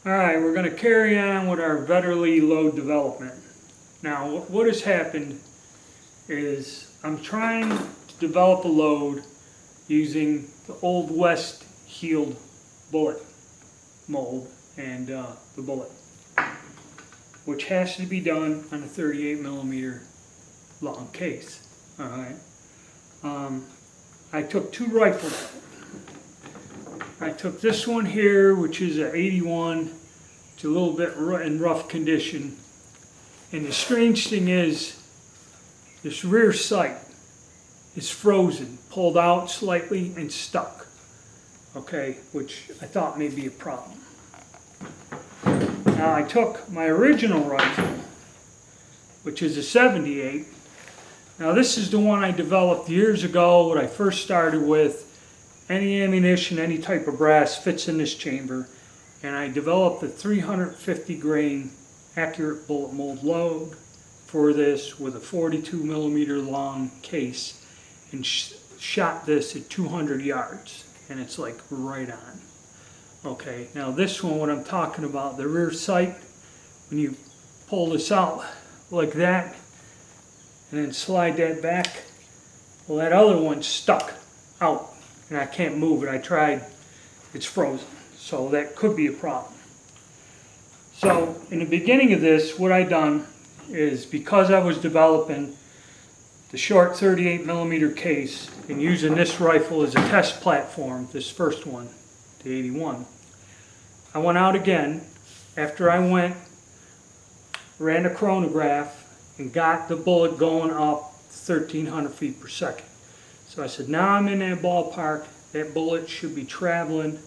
Alright, we're going to carry on with our Vetterli load development. Now, what has happened is I'm trying to develop a load using the Old West heeled bullet mold and the bullet, which has to be done on a 38mm long case. Alright, I took two rifles. I took this one here, which is an 81. It's a little bit in rough condition. And the strange thing is, this rear sight is frozen, pulled out slightly and stuck. Okay, which I thought may be a problem. Now I took my original rifle, which is a 78. Now this is the one I developed years ago when I first started with. Any ammunition, any type of brass fits in this chamber, and I developed a 350 grain accurate bullet mold load for this with a 42mm long case, and shot this at 200 yards, and it's like right on. Okay, now this one, what I'm talking about, the rear sight, when you pull this out like that and then slide that back, well, that other one's stuck out and I can't move it. I tried, it's frozen, so that could be a problem. So in the beginning of this, what I done is, because I was developing the short 38mm case and using this rifle as a test platform, this first one, the 81, I went out again after I ran a chronograph and got the bullet going up 1,300 feet per second. So I said, now I'm in that ballpark, that bullet should be traveling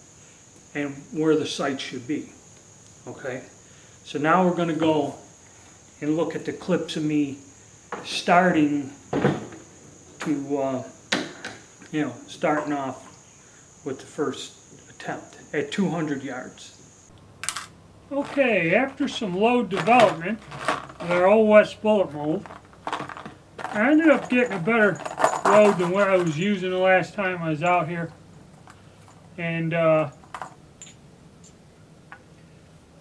and where the sight should be. Okay, so now we're going to go and look at the clips of me starting to, starting off with the first attempt at 200 yards. Okay, after some load development with our Old West bullet mold, I ended up getting a better load than what I was using the last time I was out here. And I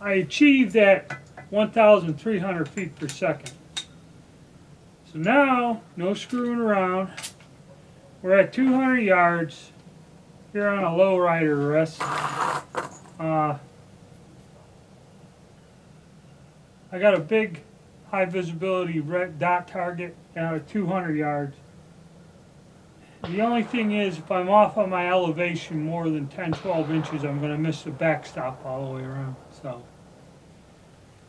achieved that 1,300 feet per second. So now, no screwing around. We're at 200 yards here on a low rider rest. I got a big high visibility red dot target out at 200 yards. The only thing is, if I'm off on my elevation more than 10-12 inches, I'm going to miss the backstop all the way around. So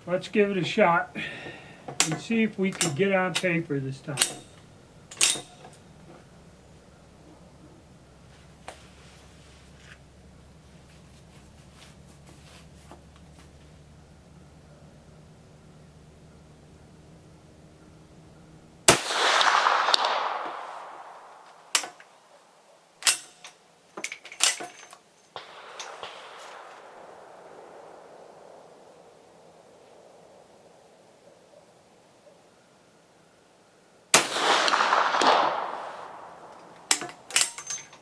let's give it a shot and see if we can get on paper this time.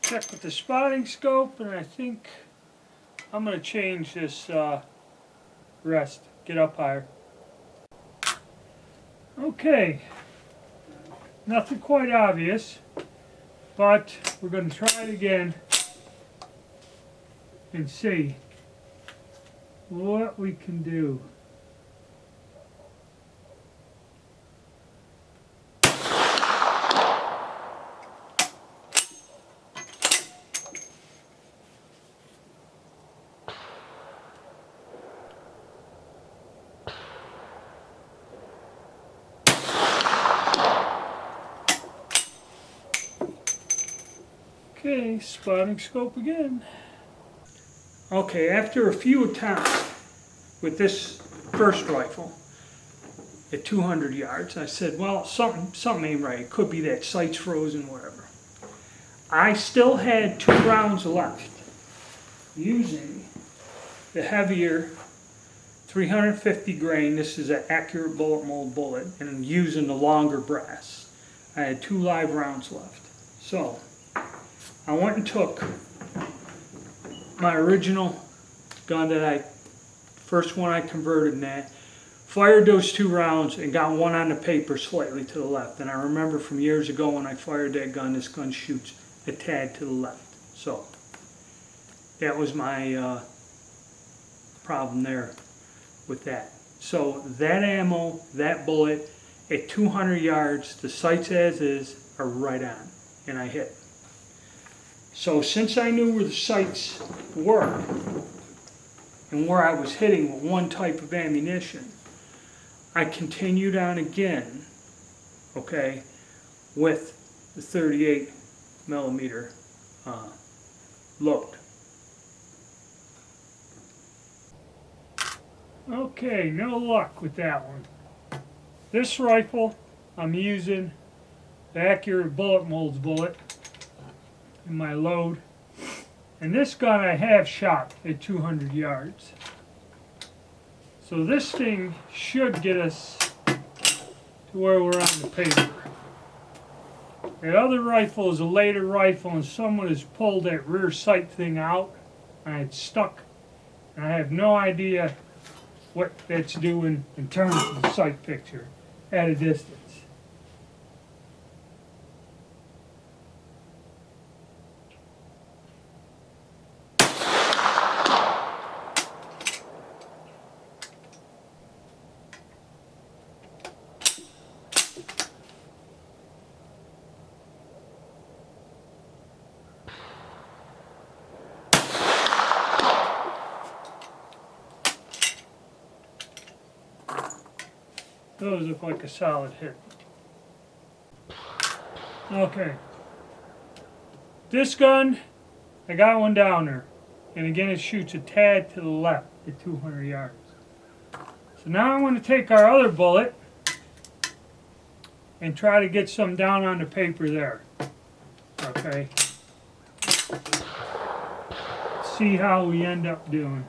Check with the spotting scope, and I think I'm going to change this rest, get up higher. Okay, nothing quite obvious, but we're going to try it again and see what we can do. Okay, spotting scope again. Okay, after a few attempts with this first rifle at 200 yards, I said, well, something ain't right. It could be that sight's frozen, whatever. I still had 2 rounds left using the heavier 350 grain. This is an accurate bullet mold bullet, and using the longer brass. I had 2 live rounds left. So I went and took my original gun that I First one I converted in that. Fired those 2 rounds and got one on the paper slightly to the left. And I remember from years ago when I fired that gun, this gun shoots a tad to the left. So that was my problem there with that. So that ammo, that bullet, at 200 yards, the sights as is are right on, and I hit. So since I knew where the sights were and where I was hitting with one type of ammunition, I continued on again, okay, with the 38 millimeter load. Okay, no luck with that one. This rifle, I'm using the Accurate Bullet Molds bullet in my load. And this gun I have shot at 200 yards. So this thing should get us to where we're on the paper. The other rifle is a later rifle, and someone has pulled that rear sight thing out, and it's stuck. And I have no idea what that's doing in terms of the sight picture at a distance. Those look like a solid hit. Okay. This gun, I got one down there. And again, it shoots a tad to the left at 200 yards. So now I'm going to take our other bullet and try to get some down on the paper there. Okay. See how we end up doing.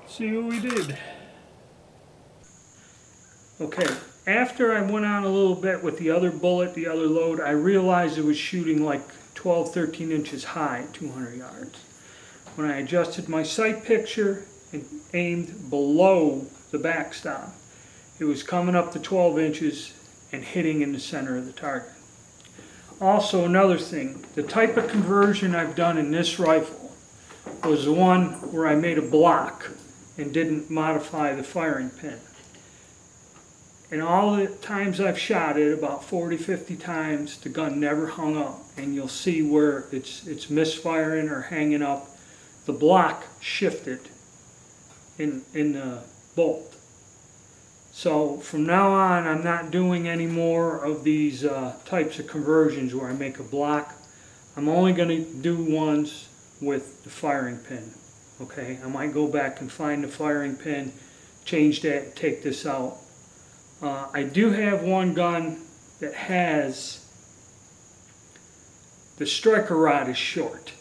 See what we did. Okay, after I went on a little bit with the other bullet, the other load, I realized it was shooting like 12, 13 inches high at 200 yards. When I adjusted my sight picture and aimed below the backstop, it was coming up to 12 inches and hitting in the center of the target. Also, another thing, the type of conversion I've done in this rifle was the one where I made a block and didn't modify the firing pin. And all the times I've shot it, about 40, 50 times, the gun never hung up. And you'll see where it's misfiring or hanging up. The block shifted in the bolt. So from now on, I'm not doing any more of these types of conversions where I make a block. I'm only going to do ones with the firing pin. Okay, I might go back and find the firing pin, change that, take this out. I do have one gun that has the striker rod is short.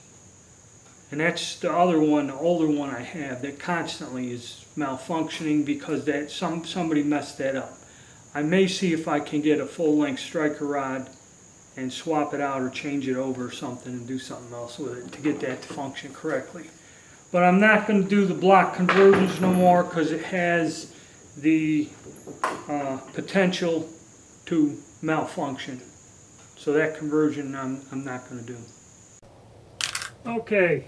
And that's the other one, the older one I have, that constantly is malfunctioning because that somebody messed that up. I may see if I can get a full-length striker rod and swap it out or change it over or something and do something else with it to get that to function correctly. But I'm not going to do the block conversions no more because it has the potential to malfunction. So that conversion I'm not going to do. Okay.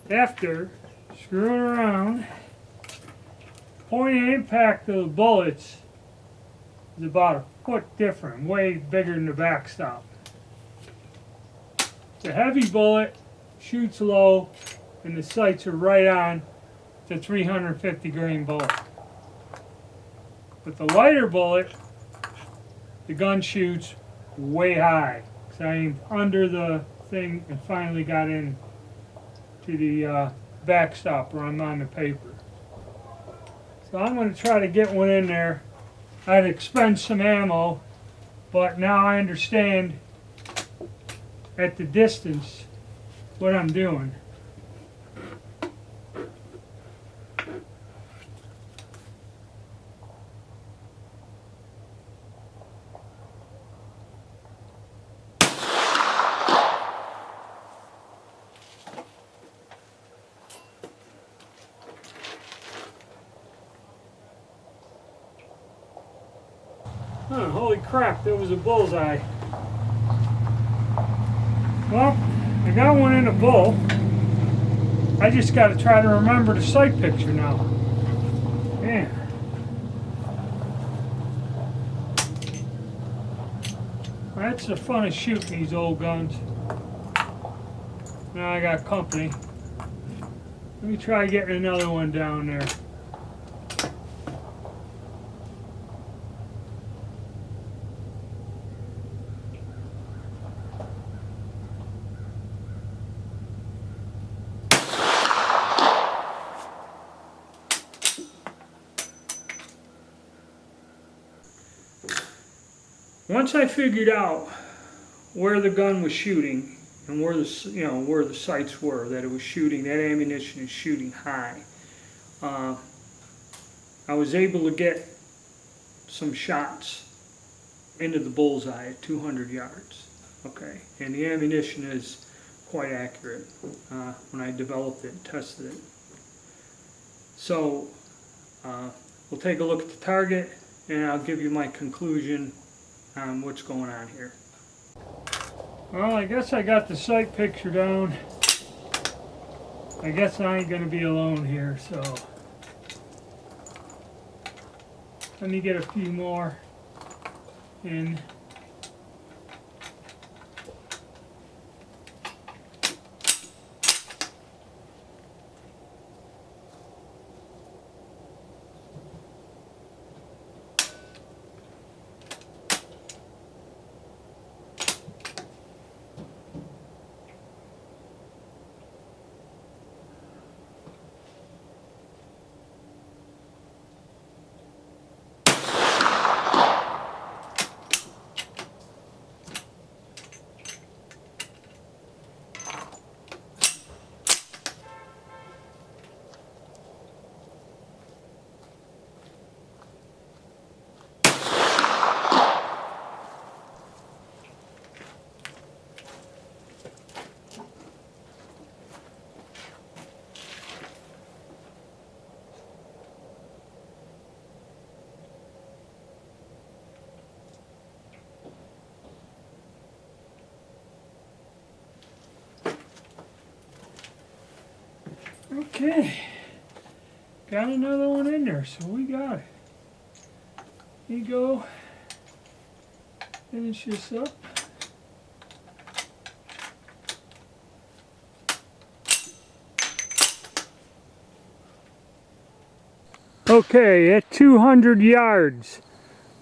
After screwing around, point of impact of the bullets is about a foot different, way bigger than the backstop. It's a heavy bullet, shoots low, and the sights are right on the 350 grain bullet. With the lighter bullet, the gun shoots way high. So I aimed under the thing and finally got in to the backstop where I'm on the paper. So I'm going to try to get one in there. I'd expend some ammo, but now I understand at the distance what I'm doing. Huh, holy crap, that was a bullseye. Well, I got one in the bull. I just got to try to remember the sight picture now. Man. That's the fun of shooting these old guns. Now I got company. Let me try getting another one down there. Once I figured out where the gun was shooting and where the where the sights were, that it was shooting, that ammunition is shooting high, I was able to get some shots into the bullseye at 200 yards. Okay, and the ammunition is quite accurate when I developed it and tested it. So we'll take a look at the target and I'll give you my conclusion on what's going on here. Well, I guess I got the sight picture down. I guess I ain't going to be alone here, so let me get a few more in. Okay, got another one in there, so we got it. Here you go, finish this up. Okay, at 200 yards,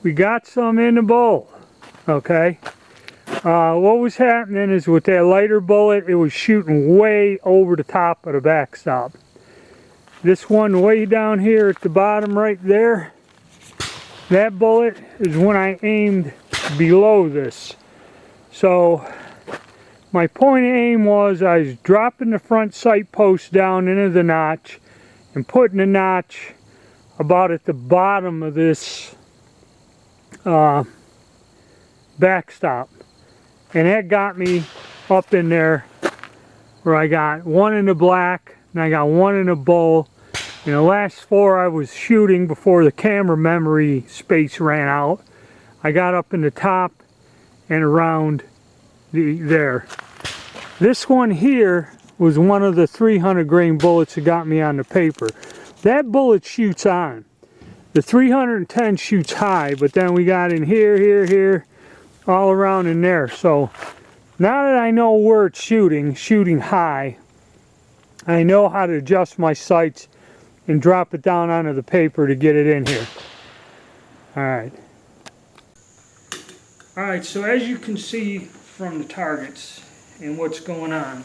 we got some in the bowl, okay? What was happening is with that lighter bullet, it was shooting way over the top of the backstop. This one way down here at the bottom right there, that bullet is when I aimed below this. So my point of aim was I was dropping the front sight post down into the notch and putting the notch about at the bottom of this backstop. And that got me up in there where I got one in the black and I got one in the bowl. And the last four I was shooting before the camera memory space ran out. I got up in the top and around there. This one here was one of the 300 grain bullets that got me on the paper. That bullet shoots on. The 310 shoots high, but then we got in here, here, all around in there. So now that I know where it's shooting high, I know how to adjust my sights and drop it down onto the paper to get it in here. Alright. Alright, so as you can see from the targets and what's going on,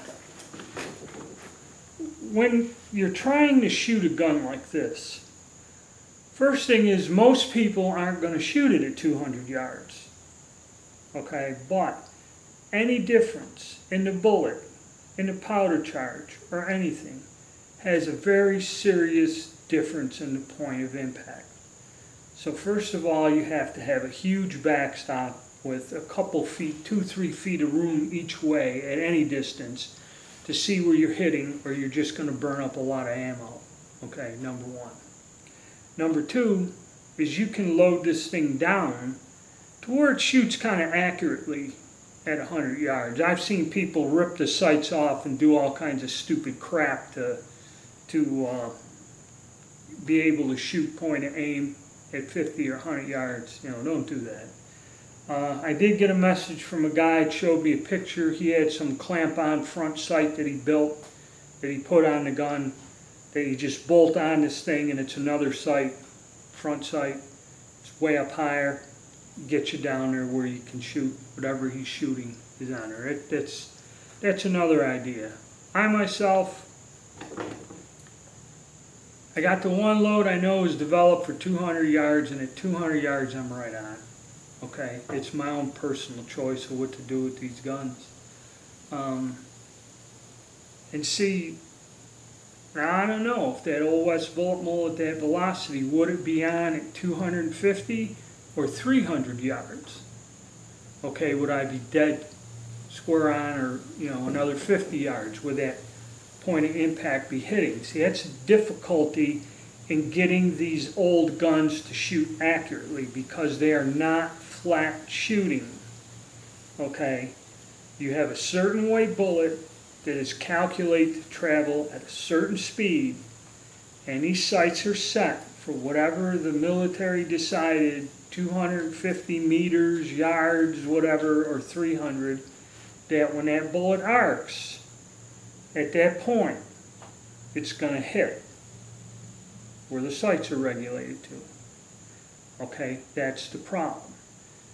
when you're trying to shoot a gun like this, first thing is most people aren't going to shoot it at 200 yards. Okay, but any difference in the bullet, in the powder charge, or anything has a very serious difference in the point of impact. So first of all, you have to have a huge backstop with a couple feet, 2-3 feet of room each way at any distance to see where you're hitting, or you're just going to burn up a lot of ammo. Okay, number one. Number two is you can load this thing down to where it shoots kind of accurately at 100 yards. I've seen people rip the sights off and do all kinds of stupid crap to be able to shoot point and aim at 50 or 100 yards. You know, don't do that. I did get a message from a guy that showed me a picture. He had some clamp-on front sight that he built, that he put on the gun, that you just bolt on this thing and it's another sight, front sight. It's way up higher, get you down there where you can shoot whatever he's shooting is on there. That's another idea. I myself, I got the one load I know is developed for 200 yards, and at 200 yards I'm right on. Okay, it's my own personal choice of what to do with these guns. And see, now I don't know if that old West bullet mold at that velocity, would it be on at 250 or 300 yards? Okay, would I be dead square on, or another 50 yards? Would that point of impact be hitting? See, that's a difficulty in getting these old guns to shoot accurately because they are not flat shooting. Okay, you have a certain weight bullet that is calculated to travel at a certain speed, and these sights are set for whatever the military decided, 250 meters, yards, whatever, or 300, that when that bullet arcs, at that point, it's going to hit where the sights are regulated to. Okay, that's the problem.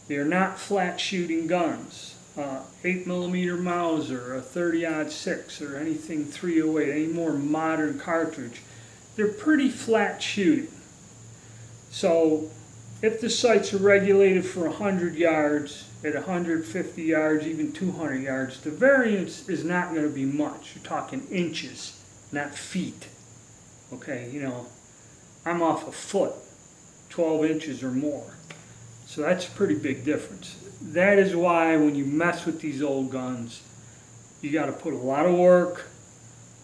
They're not flat shooting guns. 8mm Mauser, a 30-06, or anything 308, any more modern cartridge, they're pretty flat shooting. So if the sights are regulated for 100 yards, at 150 yards, even 200 yards, the variance is not going to be much. You're talking inches, not feet. Okay, I'm off a foot, 12 inches or more. So that's a pretty big difference. That is why when you mess with these old guns, you got to put a lot of work,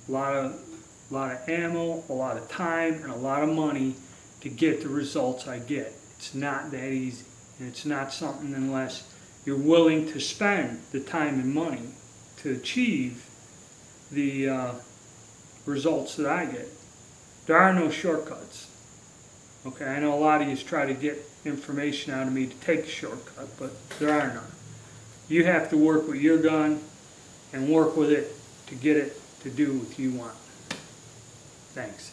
a lot of ammo, a lot of time, and a lot of money to get the results I get. It's not that easy, and it's not something unless you're willing to spend the time and money to achieve the results that I get. There are no shortcuts. Okay, I know a lot of you try to get information out of me to take a shortcut, but there are none. You have to work with your gun and work with it to get it to do what you want. Thanks.